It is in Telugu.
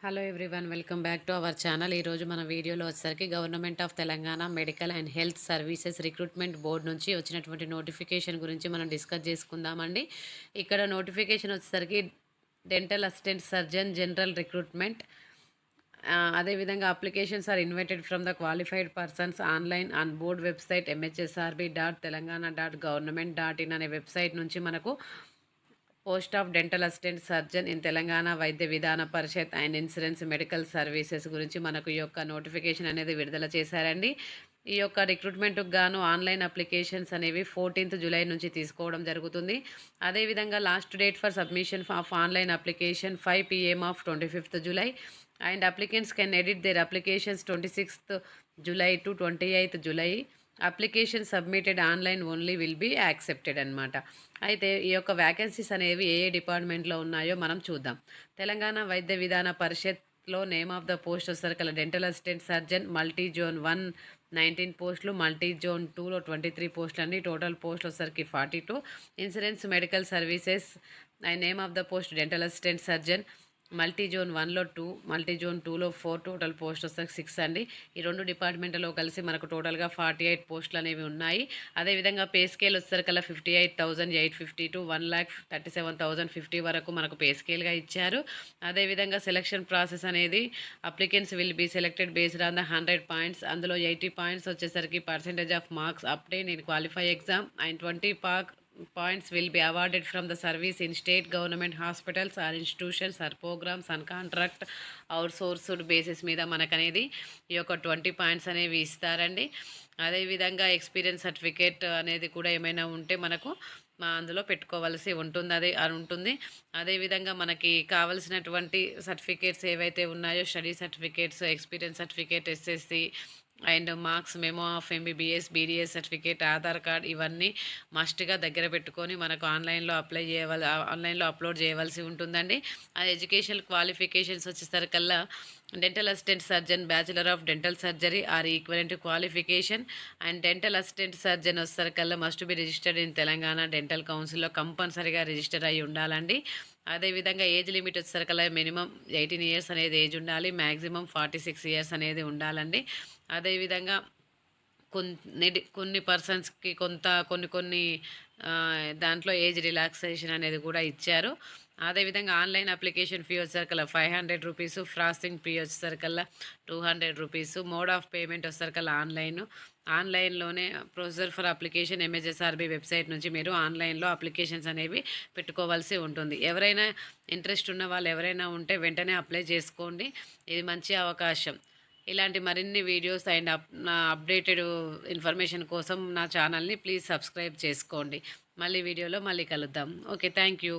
Hello everyone, welcome back to our channel. ఈరోజు మన వీడియోలో వచ్చేసరికి government of Telangana medical and health services recruitment board నుంచి వచ్చినటువంటి నోటిఫికేషన్ గురించి మనం డిస్కస్ చేసుకుందామండి. ఇక్కడ నోటిఫికేషన్ వచ్చేసరికి dental assistant surgeon general recruitment. అదేవిధంగా applications are invited from the qualified persons online on board website mhsrb.telangana.government.in అనే వెబ్సైట్ నుంచి మనకు post of dental assistant surgeon in Telangana Vaidya Vidhana Parishad and insurance medical services గురించి మనకు ఈ యొక్క నోటిఫికేషన్ అనేది విడుదల చేశారండి. ఈ యొక్క రిక్రూట్మెంట్కి గాను ఆన్లైన్ అప్లికేషన్స్ అనేవి 14th జూలై నుంచి తీసుకోవడం జరుగుతుంది. అదేవిధంగా last date for submission of online application 5 PM of 25th July and applicants can edit their applications 26th July to 28th July. Application submitted online only will be accepted అనమాట. అయితే ఈ యొక్క వ్యాకెన్సీస్ అనేవి ఏ డిపార్ట్మెంట్లో ఉన్నాయో మనం చూద్దాం. తెలంగాణ వైద్య విధాన పరిషత్లో నేమ్ ఆఫ్ ద పోస్ట్ వచ్చేసరికి dental assistant surgeon multi zone 1 19 పోస్టులు, మల్టీ జోన్ 2లో 23 పోస్టులు అండి. టోటల్ పోస్ట్ వచ్చేసరికి 42. Insurance medical services and name of the post dental assistant surgeon multi zone 1లో 2, మల్టీ జోన్ 2లో 4, టోటల్ పోస్ట్ వస్తే 6 అండి. ఈ రెండు డిపార్ట్మెంట్లో కలిసి మనకు టోటల్గా 48 పోస్టులు అనేవి ఉన్నాయి. అదేవిధంగా పే స్కేల్ వచ్చేసరికల్లా 58,850 to 1,37,050 వరకు మనకు పే స్కేల్గా ఇచ్చారు. అదేవిధంగా సెలక్షన్ ప్రాసెస్ అనేది applicants will be selected based on the 100 points. అందులో 80 పాయింట్స్ వచ్చేసరికి percentage of marks obtain in qualify exam and 20 points will be awarded from the service in state government hospitals or institutions or programs on contract outsourced basis మీద మనకనేది ఈ యొక్క 20 పాయింట్స్ అనేవి ఇస్తారండి. అదేవిధంగా ఎక్స్పీరియన్స్ సర్టిఫికేట్ అనేది కూడా ఏమైనా ఉంటే మనకు అందులో పెట్టుకోవాల్సి ఉంటుంది. అదేవిధంగా మనకి కావలసినటువంటి సర్టిఫికేట్స్ ఏవైతే ఉన్నాయో study certificates, experience certificate, SSC and marks, memo of MBBS, BDS certificate, Aadhaar card ఇవన్నీ మస్ట్గా దగ్గర పెట్టుకొని మనకు ఆన్లైన్లో అప్లోడ్ చేయవలసి ఉంటుందండి. అది ఎడ్యుకేషనల్ క్వాలిఫికేషన్స్ వచ్చేసరికల్లా dental assistant surgeon bachelor of dental surgery or equivalent qualification and dental assistant surgeon వచ్చేసరికల్లా must be registered in Telangana dental కౌన్సిల్లో కంపల్సరీగా రిజిస్టర్ అయి ఉండాలండి. అదేవిధంగా ఏజ్ లిమిట్ వచ్చేసరికల్లా మినిమం 18 years అనేది ఏజ్ ఉండాలి, మ్యాక్సిమం 46 years అనేది ఉండాలండి. అదేవిధంగా కొన్ని పర్సన్స్కి కొన్ని దాంట్లో ఏజ్ రిలాక్సేషన్ అనేది కూడా ఇచ్చారు. అదేవిధంగా ఆన్లైన్ అప్లికేషన్ ఫీ వచ్చేసరికల్లా 500 రూపీస్, ప్రాసెసింగ్ ఫీ వచ్చేసరికల్లా 200 రూపీస్. మోడ్ ఆఫ్ పేమెంట్ వచ్చేసరికల్లా ఆన్లైన్లోనే procedure for application MHSRB website నుంచి మీరు ఆన్లైన్లో అప్లికేషన్స్ అనేవి పెట్టుకోవాల్సి ఉంటుంది. ఎవరైనా ఇంట్రెస్ట్ ఉన్న వాళ్ళు ఎవరైనా ఉంటే వెంటనే అప్లై చేసుకోండి, ఇది మంచి అవకాశం. ఇలాంటి మరిన్ని వీడియోస్ అండ్ నా అప్డేటెడ్ ఇన్ఫర్మేషన్ కోసం నా ఛానల్ని ప్లీజ్ సబ్స్క్రైబ్ చేసుకోండి. మళ్ళీ వీడియోలో మళ్ళీ కలుద్దాం. Okay, thank you.